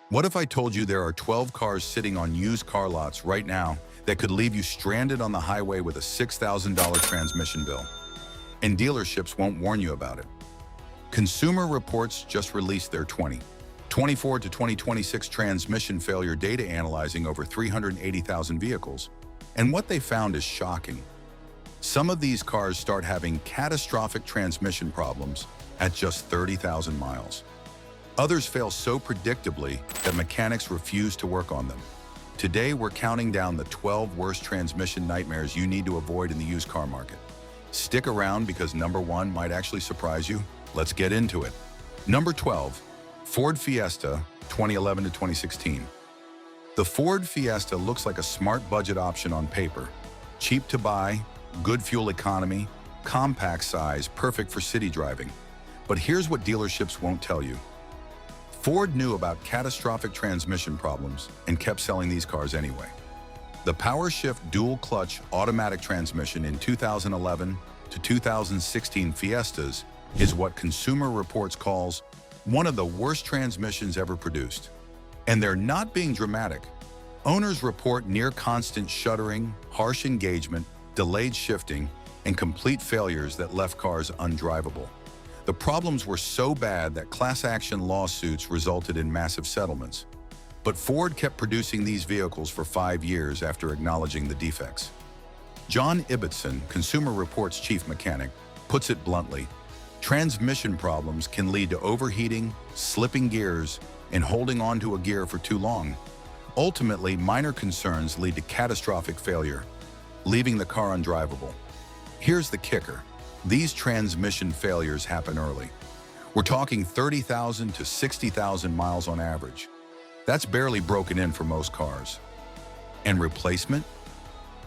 What if I told you there are 12 cars sitting on used car lots right now that could leave you stranded on the highway with a $6,000 transmission bill? And dealerships won't warn you about it. Consumer Reports just released their 2024 to 2026 transmission failure data analyzing over 380,000 vehicles. And what they found is shocking. Some of these cars start having catastrophic transmission problems at just 30,000 miles. Others fail so predictably that mechanics refuse to work on them. Today, we're counting down the 12 worst transmission nightmares you need to avoid in the used car market. Stick around because number 1 might actually surprise you. Let's get into it. Number 12, Ford Fiesta 2011 to 2016. The Ford Fiesta looks like a smart budget option on paper. Cheap to buy, good fuel economy, compact size, perfect for city driving. But here's what dealerships won't tell you. Ford knew about catastrophic transmission problems and kept selling these cars anyway. The PowerShift dual-clutch automatic transmission in 2011 to 2016 Fiestas is what Consumer Reports calls one of the worst transmissions ever produced. And they're not being dramatic. Owners report near-constant shuddering, harsh engagement, delayed shifting, and complete failures that left cars undrivable. The problems were so bad that class action lawsuits resulted in massive settlements. But Ford kept producing these vehicles for 5 years after acknowledging the defects. John Ibbotson, Consumer Reports chief mechanic, puts it bluntly: transmission problems can lead to overheating, slipping gears, and holding on to a gear for too long. Ultimately, minor concerns lead to catastrophic failure, leaving the car undrivable. Here's the kicker. These transmission failures happen early. We're talking 30,000 to 60,000 miles on average. That's barely broken in for most cars. And replacement?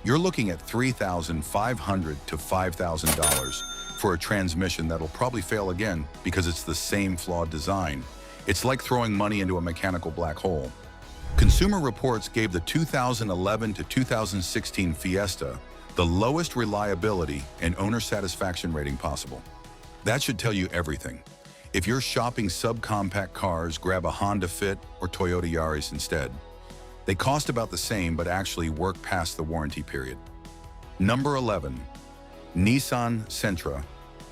You're looking at $3,500 to $5,000 for a transmission that'll probably fail again because it's the same flawed design. It's like throwing money into a mechanical black hole. Consumer Reports gave the 2011 to 2016 Fiesta the lowest reliability and owner satisfaction rating possible. That should tell you everything. If you're shopping subcompact cars, grab a Honda Fit or Toyota Yaris instead. They cost about the same but actually work past the warranty period. Number 11, Nissan Sentra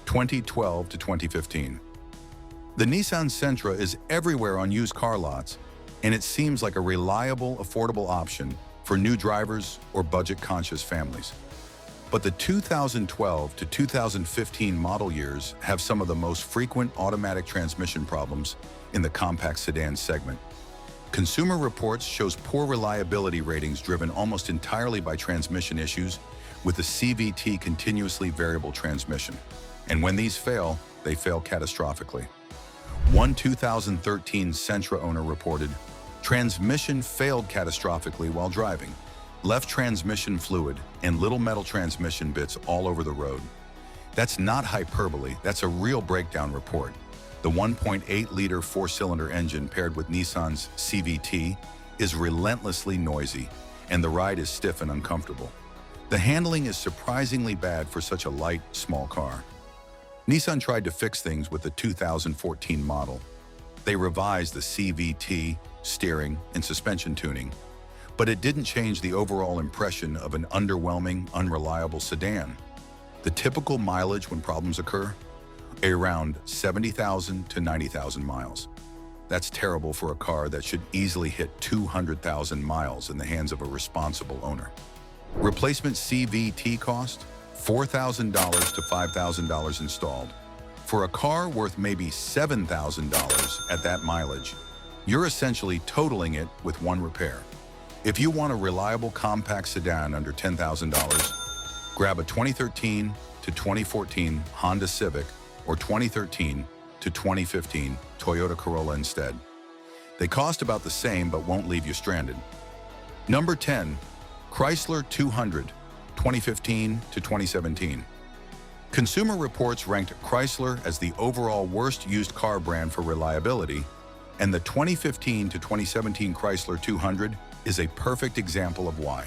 2012 to 2015. The Nissan Sentra is everywhere on used car lots, and it seems like a reliable, affordable option for new drivers or budget-conscious families. But the 2012 to 2015 model years have some of the most frequent automatic transmission problems in the compact sedan segment. Consumer Reports shows poor reliability ratings driven almost entirely by transmission issues with the CVT continuously variable transmission. And when these fail, they fail catastrophically. One 2013 Sentra owner reported, "Transmission failed catastrophically while driving. Left transmission fluid and little metal transmission bits all over the road." That's not hyperbole, that's a real breakdown report. The 1.8-liter four-cylinder engine paired with Nissan's CVT is relentlessly noisy, and the ride is stiff and uncomfortable. The handling is surprisingly bad for such a light, small car. Nissan tried to fix things with the 2014 model. They revised the CVT, steering, and suspension tuning, but it didn't change the overall impression of an underwhelming, unreliable sedan. The typical mileage when problems occur? Around 70,000 to 90,000 miles. That's terrible for a car that should easily hit 200,000 miles in the hands of a responsible owner. Replacement CVT cost? $4,000 to $5,000 installed. For a car worth maybe $7,000 at that mileage, you're essentially totaling it with one repair. If you want a reliable compact sedan under $10,000, grab a 2013 to 2014 Honda Civic or 2013 to 2015 Toyota Corolla instead. They cost about the same but won't leave you stranded. Number 10, Chrysler 200, 2015 to 2017. Consumer Reports ranked Chrysler as the overall worst used car brand for reliability, and the 2015 to 2017 Chrysler 200 is a perfect example of why.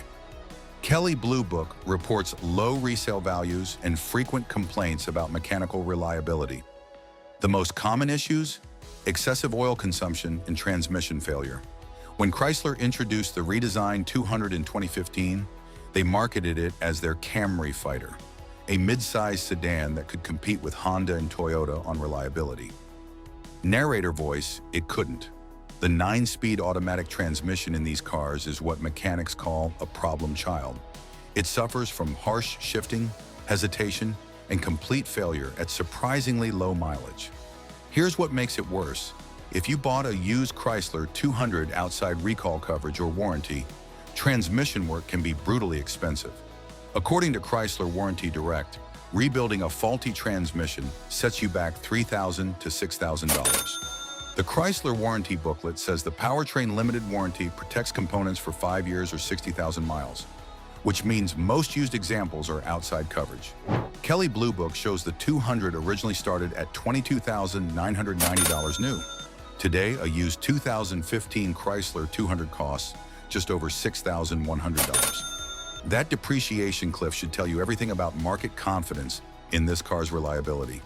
Kelley Blue Book reports low resale values and frequent complaints about mechanical reliability. The most common issues? excessive oil consumption and transmission failure. When Chrysler introduced the redesigned 200 in 2015, they marketed it as their Camry Fighter, a mid-sized sedan that could compete with Honda and Toyota on reliability. Narrator voice, it couldn't. The 9-speed automatic transmission in these cars is what mechanics call a problem child. It suffers from harsh shifting, hesitation, and complete failure at surprisingly low mileage. Here's what makes it worse. If you bought a used Chrysler 200 outside recall coverage or warranty, transmission work can be brutally expensive. According to Chrysler Warranty Direct, rebuilding a faulty transmission sets you back $3,000 to $6,000. The Chrysler warranty booklet says the powertrain limited warranty protects components for 5 years or 60,000 miles, which means most used examples are outside coverage. Kelley Blue Book shows the 200 originally started at $22,990 new. Today, a used 2015 Chrysler 200 costs just over $6,100. That depreciation cliff should tell you everything about market confidence in this car's reliability.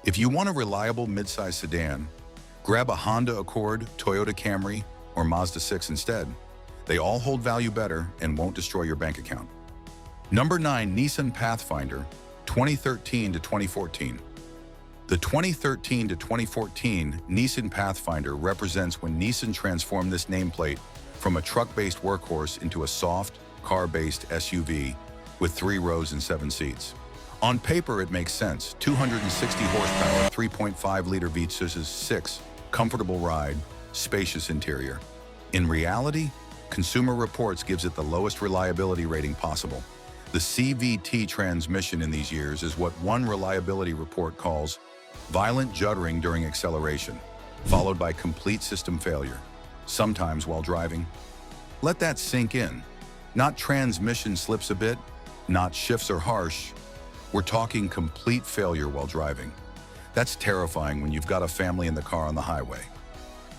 If you want a reliable midsize sedan, grab a Honda Accord, Toyota Camry, or Mazda 6 instead. They all hold value better and won't destroy your bank account. Number 9, Nissan Pathfinder, 2013 to 2014. The 2013 to 2014 Nissan Pathfinder represents when Nissan transformed this nameplate from a truck-based workhorse into a soft, car-based SUV with 3 rows and 7 seats. On paper, it makes sense. 260 horsepower, 3.5-liter V6, comfortable ride, spacious interior. In reality, Consumer Reports gives it the lowest reliability rating possible. The CVT transmission in these years is what one reliability report calls violent juddering during acceleration, followed by complete system failure, sometimes while driving. Let that sink in. Not transmission slips a bit, not shifts are harsh. We're talking complete failure while driving. That's terrifying when you've got a family in the car on the highway.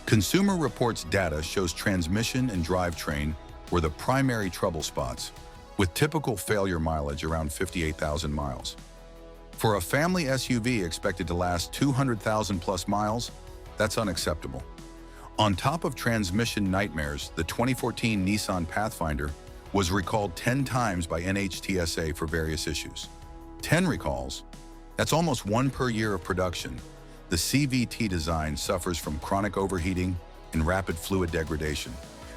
Consumer Reports data shows transmission and drivetrain were the primary trouble spots, with typical failure mileage around 58,000 miles. For a family SUV expected to last 200,000 plus miles, that's unacceptable. On top of transmission nightmares, the 2014 Nissan Pathfinder was recalled 10 times by NHTSA for various issues. 10 recalls? That's almost 1 per year of production. The CVT design suffers from chronic overheating and rapid fluid degradation,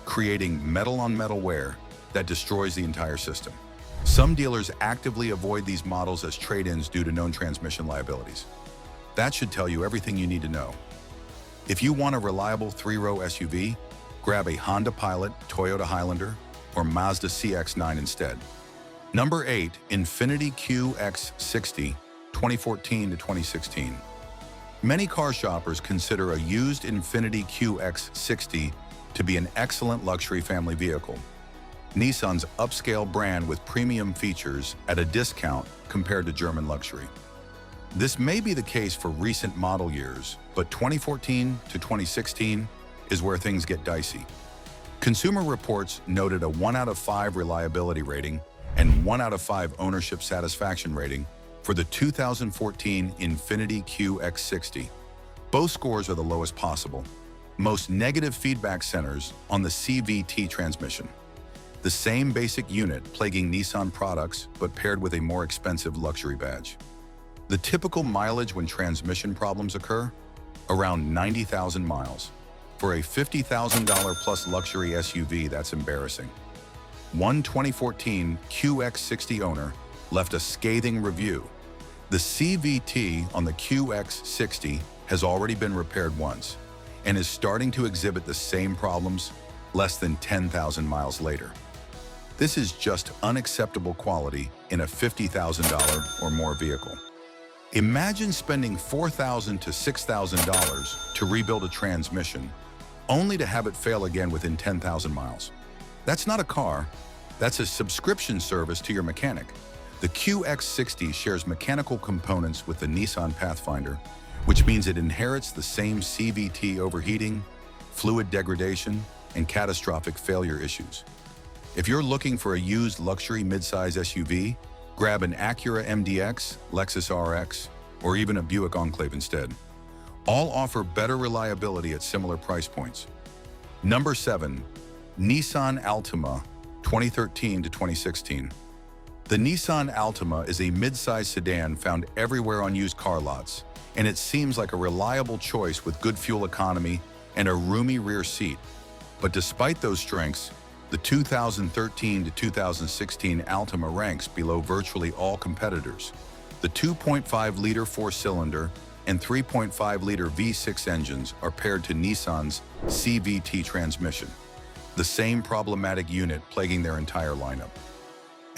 creating metal-on-metal wear that destroys the entire system. Some dealers actively avoid these models as trade-ins due to known transmission liabilities. That should tell you everything you need to know. If you want a reliable 3-row SUV, grab a Honda Pilot, Toyota Highlander, or Mazda CX-9 instead. Number 8, Infiniti QX60, 2014 to 2016. Many car shoppers consider a used Infiniti QX60 to be an excellent luxury family vehicle. Nissan's upscale brand with premium features at a discount compared to German luxury. This may be the case for recent model years, but 2014 to 2016 is where things get dicey. Consumer Reports noted a 1 out of 5 reliability rating and 1 out of 5 ownership satisfaction rating for the 2014 Infiniti QX60. Both scores are the lowest possible. Most negative feedback centers on the CVT transmission. The same basic unit plaguing Nissan products, but paired with a more expensive luxury badge. The typical mileage when transmission problems occur? Around 90,000 miles. For a $50,000 plus luxury SUV, that's embarrassing. One 2014 QX60 owner left a scathing review. The CVT on the QX60 has already been repaired once and is starting to exhibit the same problems less than 10,000 miles later. This is just unacceptable quality in a $50,000 or more vehicle. Imagine spending $4,000 to $6,000 to rebuild a transmission, only to have it fail again within 10,000 miles. That's not a car, that's a subscription service to your mechanic. The QX60 shares mechanical components with the Nissan Pathfinder, which means it inherits the same CVT overheating, fluid degradation, and catastrophic failure issues. If you're looking for a used luxury midsize SUV, grab an Acura MDX, Lexus RX, or even a Buick Enclave instead. All offer better reliability at similar price points. Number 7. Nissan Altima, 2013 to 2016. The Nissan Altima is a mid-size sedan found everywhere on used car lots, and it seems like a reliable choice with good fuel economy and a roomy rear seat. But despite those strengths, the 2013 to 2016 Altima ranks below virtually all competitors. The 2.5-liter four-cylinder and 3.5-liter V6 engines are paired to Nissan's CVT transmission, the same problematic unit plaguing their entire lineup.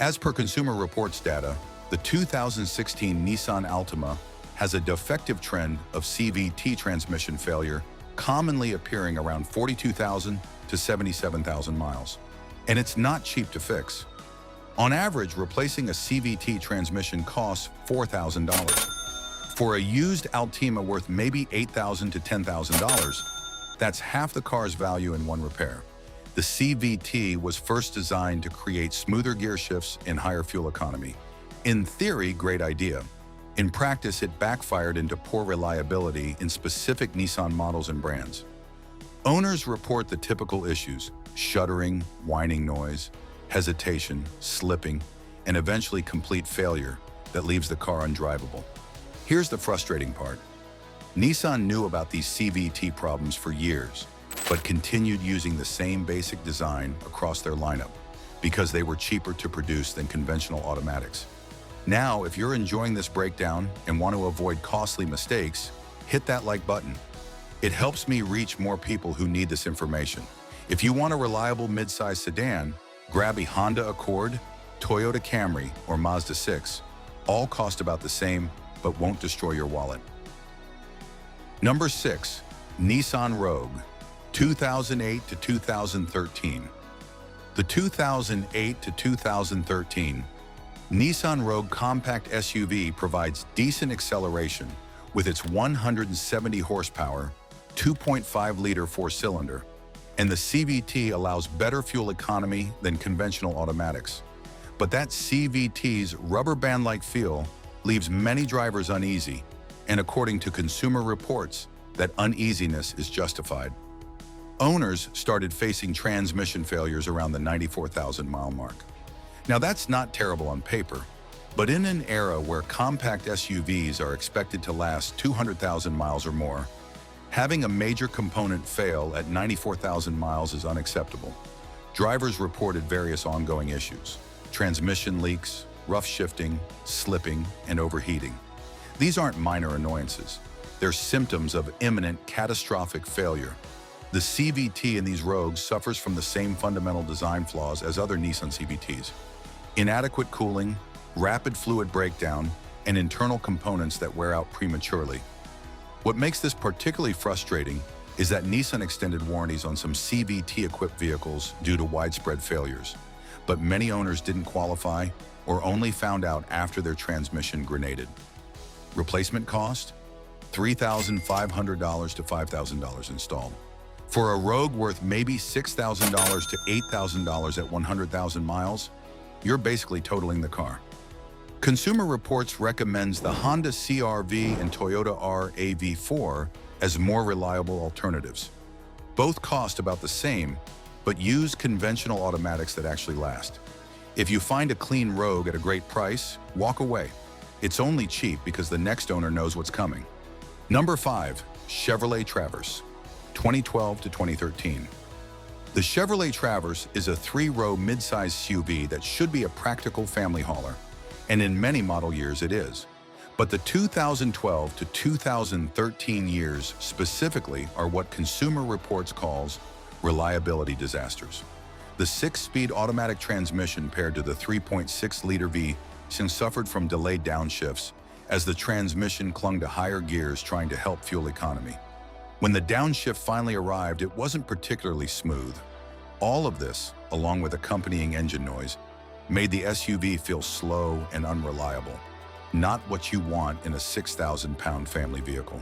As per Consumer Reports data, the 2016 Nissan Altima has a defective trend of CVT transmission failure, commonly appearing around 42,000 to 77,000 miles. And it's not cheap to fix. On average, replacing a CVT transmission costs $4,000. For a used Altima worth maybe $8,000 to $10,000, that's half the car's value in one repair. The CVT was first designed to create smoother gear shifts and higher fuel economy. In theory, great idea. In practice, it backfired into poor reliability in specific Nissan models and brands. Owners report the typical issues: shuddering, whining noise, hesitation, slipping, and eventually complete failure that leaves the car undrivable. Here's the frustrating part. Nissan knew about these CVT problems for years, but continued using the same basic design across their lineup because they were cheaper to produce than conventional automatics. Now, if you're enjoying this breakdown and want to avoid costly mistakes, hit that like button. It helps me reach more people who need this information. If you want a reliable mid-size sedan, grab a Honda Accord, Toyota Camry, or Mazda 6. All cost about the same, but won't destroy your wallet. Number 6. Nissan Rogue, 2008 to 2013. The 2008 to 2013 Nissan Rogue compact SUV provides decent acceleration with its 170 horsepower, 2.5-liter four-cylinder, and the CVT allows better fuel economy than conventional automatics. But that CVT's rubber band-like feel leaves many drivers uneasy, and according to Consumer Reports, that uneasiness is justified. Owners started facing transmission failures around the 94,000-mile mark. Now that's not terrible on paper, but in an era where compact SUVs are expected to last 200,000 miles or more, having a major component fail at 94,000 miles is unacceptable. Drivers reported various ongoing issues: transmission leaks, rough shifting, slipping, and overheating. These aren't minor annoyances. They're symptoms of imminent catastrophic failure. The CVT in these Rogues suffers from the same fundamental design flaws as other Nissan CVTs: inadequate cooling, rapid fluid breakdown, and internal components that wear out prematurely. What makes this particularly frustrating is that Nissan extended warranties on some CVT-equipped vehicles due to widespread failures, but many owners didn't qualify or only found out after their transmission grenaded. Replacement cost? $3,500 to $5,000 installed. For a Rogue worth maybe $6,000 to $8,000 at 100,000 miles, you're basically totaling the car. Consumer Reports recommends the Honda CR-V and Toyota RAV4 as more reliable alternatives. Both cost about the same, but use conventional automatics that actually last. If you find a clean Rogue at a great price, walk away. It's only cheap because the next owner knows what's coming. Number 5. Chevrolet Traverse, 2012 to 2013. The Chevrolet Traverse is a 3-row mid-size SUV that should be a practical family hauler, and in many model years it is. But the 2012 to 2013 years specifically are what Consumer Reports calls reliability disasters. The 6-speed automatic transmission paired to the 3.6-liter V6 suffered from delayed downshifts as the transmission clung to higher gears trying to help fuel economy. When the downshift finally arrived, it wasn't particularly smooth. All of this, along with accompanying engine noise, made the SUV feel slow and unreliable. Not what you want in a 6,000-pound family vehicle.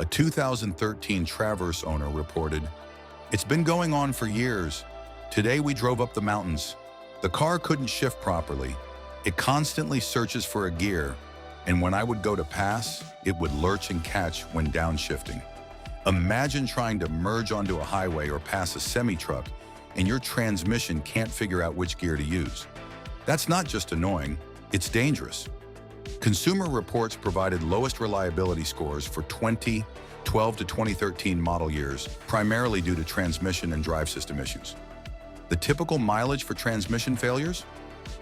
A 2013 Traverse owner reported, "It's been going on for years. Today we drove up the mountains. The car couldn't shift properly. It constantly searches for a gear. And when I would go to pass, it would lurch and catch when downshifting. Imagine trying to merge onto a highway or pass a semi-truck and your transmission can't figure out which gear to use. That's not just annoying, it's dangerous. Consumer Reports provided lowest reliability scores for 2012 to 2013 model years, primarily due to transmission and drive system issues. The typical mileage for transmission failures?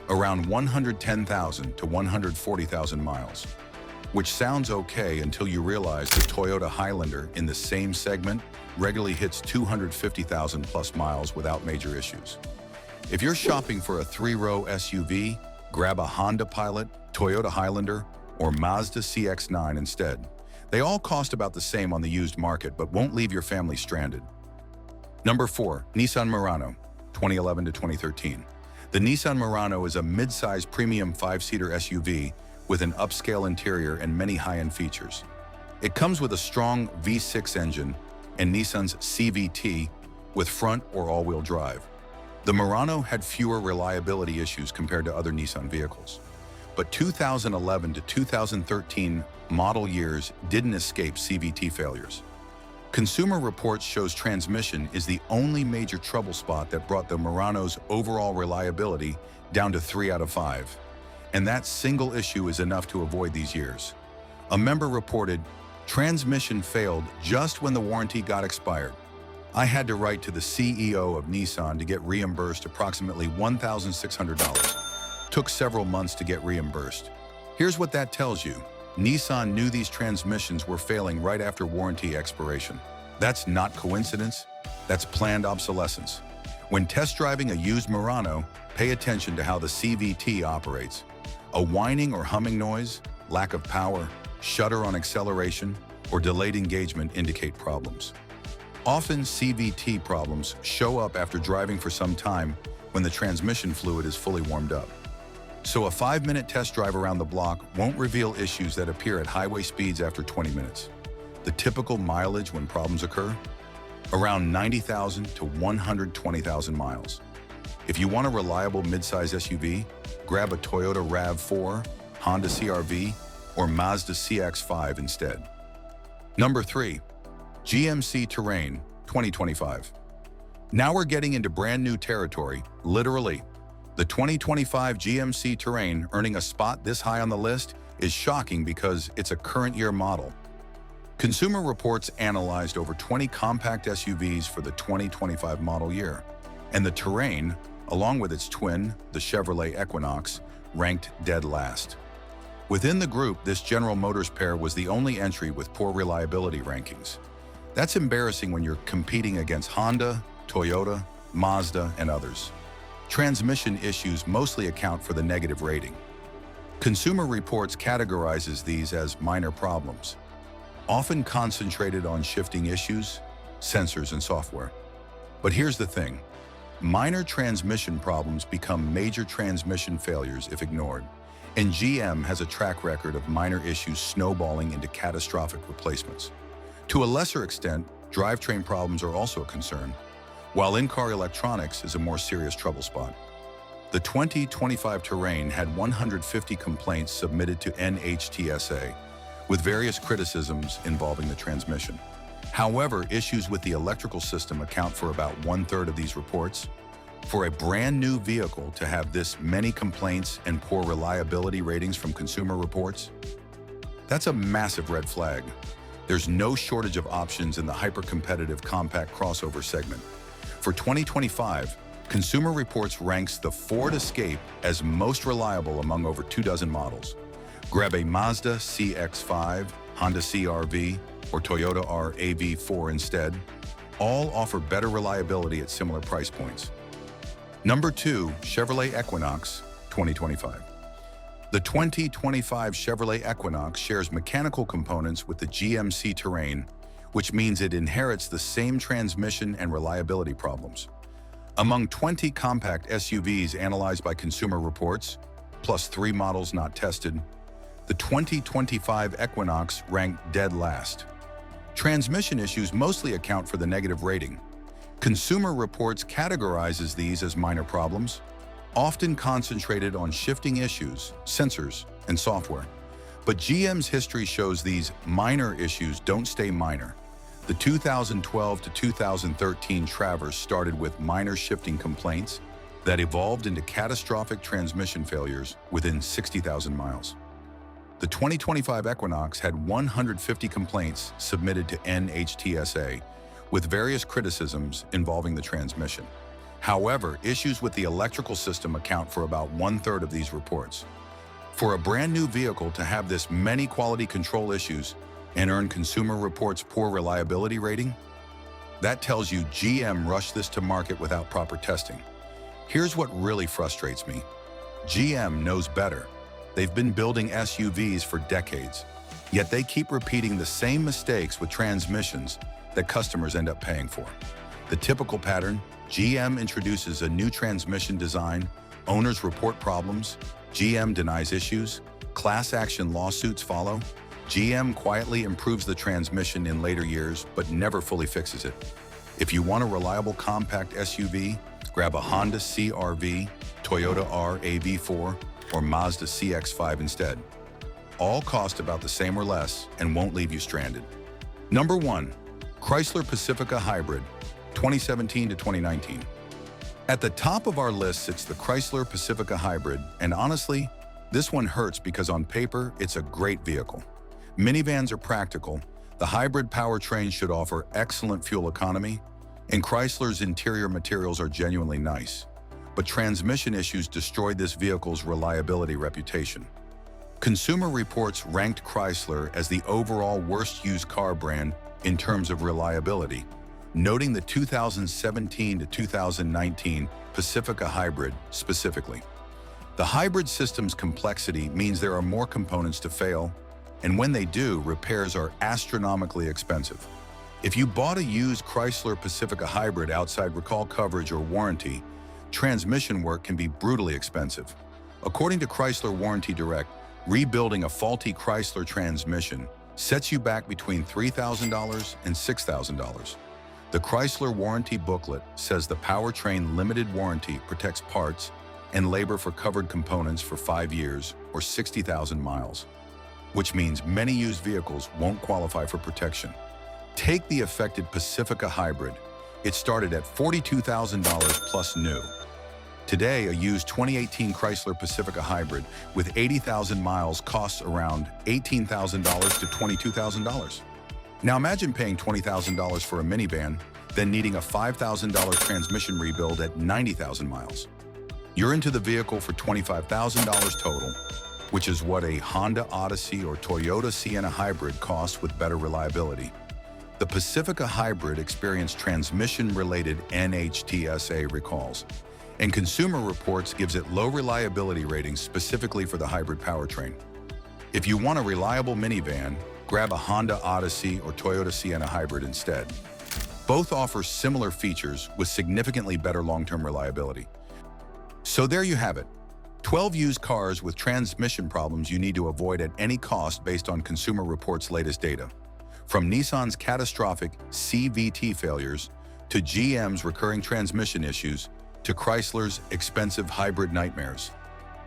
Around 110,000 to 140,000 miles, which sounds okay until you realize the Toyota Highlander in the same segment regularly hits 250,000 plus miles without major issues. If you're shopping for a 3-row SUV, grab a Honda Pilot, Toyota Highlander, or Mazda CX-9 instead. They all cost about the same on the used market, but won't leave your family stranded. Number 4, Nissan Murano, 2011 to 2013. The Nissan Murano is a mid-size premium 5-seater SUV with an upscale interior and many high-end features. It comes with a strong V6 engine and Nissan's CVT with front or all-wheel drive. The Murano had fewer reliability issues compared to other Nissan vehicles, but 2011 to 2013 model years didn't escape CVT failures. Consumer Reports shows transmission is the only major trouble spot that brought the Murano's overall reliability down to 3 out of 5. And that single issue is enough to avoid these years. A member reported, "Transmission failed just when the warranty got expired. I had to write to the CEO of Nissan to get reimbursed approximately $1,600. Took several months to get reimbursed." Here's what that tells you. Nissan knew these transmissions were failing right after warranty expiration. That's not coincidence, that's planned obsolescence. When test driving a used Murano, pay attention to how the CVT operates. A whining or humming noise, lack of power, shudder on acceleration, or delayed engagement indicate problems. Often CVT problems show up after driving for some time when the transmission fluid is fully warmed up. So a 5-minute test drive around the block won't reveal issues that appear at highway speeds after 20 minutes. The typical mileage when problems occur? Around 90,000 to 120,000 miles. If you want a reliable midsize SUV, grab a Toyota RAV4, Honda CR-V, or Mazda CX-5 instead. Number 3, GMC Terrain, 2025. Now we're getting into brand new territory, literally. The 2025 GMC Terrain earning a spot this high on the list is shocking because it's a current year model. Consumer Reports analyzed over 20 compact SUVs for the 2025 model year, and the Terrain, along with its twin, the Chevrolet Equinox, ranked dead last. Within the group, this General Motors pair was the only entry with poor reliability rankings. That's embarrassing when you're competing against Honda, Toyota, Mazda, and others. Transmission issues mostly account for the negative rating. Consumer Reports categorizes these as minor problems, often concentrated on shifting issues, sensors, and software. But here's the thing. Minor transmission problems become major transmission failures if ignored, and GM has a track record of minor issues snowballing into catastrophic replacements. To a lesser extent, drivetrain problems are also a concern, while in-car electronics is a more serious trouble spot. The 2025 Terrain had 150 complaints submitted to NHTSA, with various criticisms involving the transmission. However, issues with the electrical system account for about 1/3 of these reports. For a brand new vehicle to have this many complaints and poor reliability ratings from Consumer Reports, that's a massive red flag. There's no shortage of options in the hyper-competitive compact crossover segment. For 2025, Consumer Reports ranks the Ford Escape as most reliable among over 24 models. Grab a Mazda CX-5, Honda CR-V, or Toyota RAV4 instead. All offer better reliability at similar price points. Number 2, Chevrolet Equinox, 2025. The 2025 Chevrolet Equinox shares mechanical components with the GMC Terrain, which means it inherits the same transmission and reliability problems. Among 20 compact SUVs analyzed by Consumer Reports, plus 3 models not tested, the 2025 Equinox ranked dead last. Transmission issues mostly account for the negative rating. Consumer Reports categorizes these as minor problems, often concentrated on shifting issues, sensors, and software. But GM's history shows these minor issues don't stay minor. The 2012 to 2013 Traverse started with minor shifting complaints that evolved into catastrophic transmission failures within 60,000 miles. The 2025 Equinox had 150 complaints submitted to NHTSA, with various criticisms involving the transmission. However, issues with the electrical system account for about 1/3 of these reports. For a brand new vehicle to have this many quality control issues and earn Consumer Reports' poor reliability rating, that tells you GM rushed this to market without proper testing. Here's what really frustrates me. GM knows better. They've been building SUVs for decades, yet they keep repeating the same mistakes with transmissions that customers end up paying for. The typical pattern: GM introduces a new transmission design, owners report problems, GM denies issues, class action lawsuits follow, GM quietly improves the transmission in later years but never fully fixes it. If you want a reliable compact SUV, grab a Honda CR-V, Toyota RAV4, or Mazda CX-5 instead. All cost about the same or less and won't leave you stranded. Number 1. Chrysler Pacifica Hybrid, 2017 to 2019. At the top of our list sits the Chrysler Pacifica Hybrid, and honestly, this one hurts because on paper, it's a great vehicle. Minivans are practical, the hybrid powertrain should offer excellent fuel economy, and Chrysler's interior materials are genuinely nice. But transmission issues destroyed this vehicle's reliability reputation. Consumer Reports ranked Chrysler as the overall worst used car brand in terms of reliability, noting the 2017 to 2019 Pacifica Hybrid specifically. The hybrid system's complexity means there are more components to fail, and when they do, repairs are astronomically expensive. If you bought a used Chrysler Pacifica Hybrid outside recall coverage or warranty, transmission work can be brutally expensive. According to Chrysler Warranty Direct, rebuilding a faulty Chrysler transmission sets you back between $3,000 and $6,000. The Chrysler Warranty Booklet says the powertrain limited warranty protects parts and labor for covered components for 5 years or 60,000 miles, which means many used vehicles won't qualify for protection. Take the affected Pacifica Hybrid. It started at $42,000 plus new. Today, a used 2018 Chrysler Pacifica Hybrid with 80,000 miles costs around $18,000 to $22,000. Now imagine paying $20,000 for a minivan, then needing a $5,000 transmission rebuild at 90,000 miles. You're into the vehicle for $25,000 total, which is what a Honda Odyssey or Toyota Sienna Hybrid costs with better reliability. The Pacifica Hybrid experienced transmission-related NHTSA recalls, and Consumer Reports gives it low reliability ratings specifically for the hybrid powertrain. If you want a reliable minivan, grab a Honda Odyssey or Toyota Sienna Hybrid instead. Both offer similar features with significantly better long-term reliability. So there you have it. 12 used cars with transmission problems you need to avoid at any cost based on Consumer Reports' latest data. From Nissan's catastrophic CVT failures, to GM's recurring transmission issues, to Chrysler's expensive hybrid nightmares.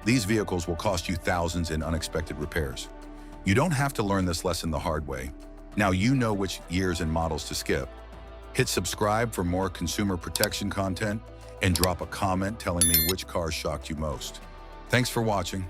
These vehicles will cost you thousands in unexpected repairs. You don't have to learn this lesson the hard way. Now you know which years and models to skip. Hit subscribe for more consumer protection content and drop a comment telling me which car shocked you most. Thanks for watching.